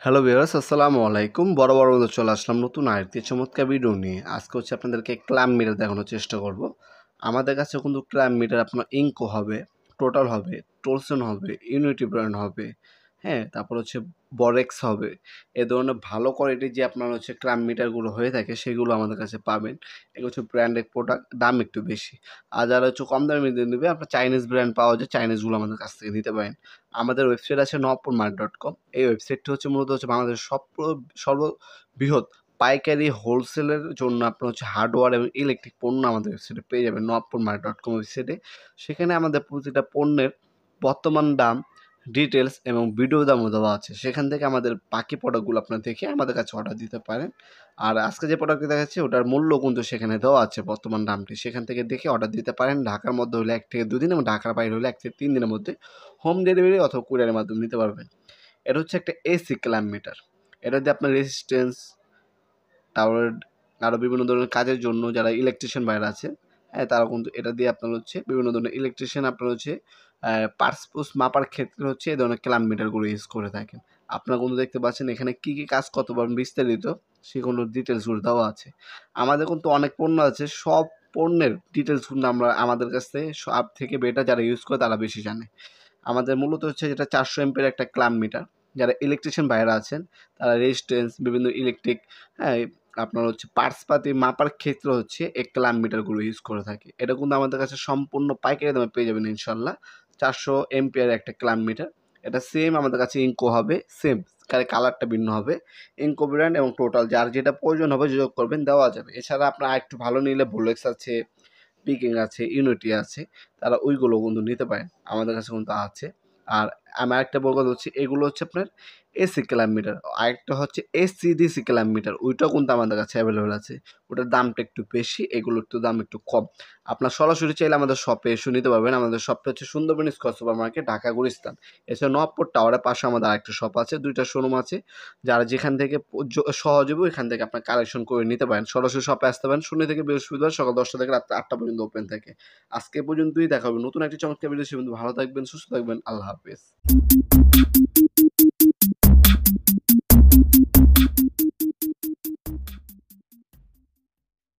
Hello viewers, আসসালামু আলাইকুম। বড় মতো চলে আসলাম নতুন আরেকটি চমৎকার ভিডিও নিয়ে। আজকে আপনাদেরকে ক্ল্যাম্প মিটার দেখানোর চেষ্টা করব। আমাদের কাছে কিন্তু ক্ল্যাম্প মিটার আপনার ইনকো হবে, টোটাল হবে, টলসন হবে, ইউনিটি ব্র্যান্ড হবে, হ্যাঁ? তারপর বরেক্স হবে। এ ধরনের ভালো কোয়ালিটির যে আপনার ক্ল্যাম্প মিটারগুলো হয়ে থাকে সেগুলো আমাদের কাছে পাবেন। এগুলো ব্র্যান্ডেড প্রোডাক্ট, দাম একটু বেশি। আর যারা কম দামে মিটার নেবে আপনার চাইনিজ ব্র্যান্ড পাওয়া যায়, চাইনিজগুলো আমাদের কাছ থেকে নিতে পারেন। আমাদের ওয়েবসাইট আছে নবপুরমার্ট.com। এই ওয়েবসাইটটি মূলত বাংলাদেশের সর্ববৃহৎ পাইকারি হোলসেলের জন্য আপনার হার্ডওয়্যার এবং ইলেকট্রিক পণ্য আমাদের ওয়েবসাইটে পেয়ে যাবেন নবপুরমার্ট.com ওয়েবসাইটে। সেখানে আমাদের প্রতিটা পণ্যের বর্তমান দাম, ডিটেলস এবং ভিডিও দামও দেওয়া আছে। সেখান থেকে আমাদের বাকি প্রোডাক্টগুলো আপনারা দেখে আমাদের কাছে অর্ডার দিতে পারেন। আর আজকে যে প্রোডাক্টটি দেখাচ্ছি ওটার মূল্য কিন্তু সেখানে দেওয়া আছে, বর্তমান দামটি। সেখান থেকে দেখে অর্ডার দিতে পারেন। ঢাকার মধ্যে হলে 1 থেকে 2 দিন এবং ঢাকার বাইরে হলে 1 থেকে 3 দিনের মধ্যে হোম ডেলিভারি অথবা কুরিয়ারের মাধ্যমে নিতে পারবেন। এটা একটা এসি ক্ল্যাম্প মিটার। এটা দিয়ে আপনার রেজিস্ট্যান্স, তারপর আরও বিভিন্ন ধরনের কাজের জন্য যারা ইলেকট্রিশিয়ান ভাইরা আছে, হ্যাঁ, তারা কিন্তু এটা দিয়ে আপনার বিভিন্ন ধরনের ইলেকট্রিশিয়ান আপনার পার্টস পুস মাপার ক্ষেত্রে এই ধরনের ক্ল্যাম্প মিটারগুলো ইউজ করে থাকেন। আপনারা কিন্তু দেখতে পাচ্ছেন এখানে কী কী কাজ কত বিস্তারিত সেগুলোর ডিটেলসগুলো দেওয়া আছে। আমাদের কিন্তু অনেক পণ্য আছে, সব পণ্যের ডিটেলস কিন্তু আমরা আমাদের কাছ থেকে সব থেকে বেটার যারা ইউজ করে তারা বেশি জানে। আমাদের মূলত যেটা 400 এমপির একটা ক্ল্যাম্প মিটার। যারা ইলেকট্রিশিয়ান ভাইরা আছেন তারা রেজিস্ট্যান্স, বিভিন্ন ইলেকট্রিক, হ্যাঁ, আপনার পার্টস পাতি মাপার ক্ষেত্রে এই ক্ল্যাম্প মিটারগুলো ইউজ করে থাকে। এটা কিন্তু আমাদের কাছে সম্পূর্ণ পাইকারি দামে পেয়ে যাবেন ইনশাল্লাহ। 400 এমপিয়ার একটা ক্ল্যাম্প মিটার। এটা সেম আমাদের কাছে ইনকো হবে, সেম কালারটা ভিন্ন হবে। ইনকো ব্র্যান্ড এবং টোটাল যার যেটা প্রয়োজন হবে যোগ করবেন, দেওয়া যাবে। এছাড়া আপনার আরেকটু ভালো নিলে ভোলেক্স আছে, পিকিং আছে, ইউনিটি আছে, তারা ওইগুলো কিন্তু নিতে পারেন। আমাদের কাছে কিন্তু আছে। আর আমি আরেকটা বড় কথা এগুলো আপনার এসি ক্ল্যাম্প মিটার। আরেকটা এসিডিসি ক্ল্যাম্প মিটার, ওইটাও কিন্তু আমাদের কাছে অ্যাভেলেবেল আছে। ওটার দামটা একটু বেশি, এগুলোর দাম একটু কম। আপনার সরাসরি চাইলে আমাদের শপে এসে নিতে পারবেন। আমাদের শপটা Sundarban square super market, Dhaka Gulistan. এছাড়া নবপুর টাওয়ারের পাশে আমাদের আরেকটা শপ আছে, 2টা শোরুম আছে। যারা যেখান থেকে সহজ হবে ওইখান থেকে আপনার কালেকশন করে নিতে পারেন। সরাসরি শপে আসতে পারেন। শনি থেকে বৃহস্পতিবার সকাল 10টা থেকে রাত 8টা পর্যন্ত ওপেন থাকে। আজকে পর্যন্তই, দেখা হবে নতুন একটি চমৎকার ভিডিও। সে ভালো থাকবেন, সুস্থ থাকবেন। আল্লাহ হাফেজ।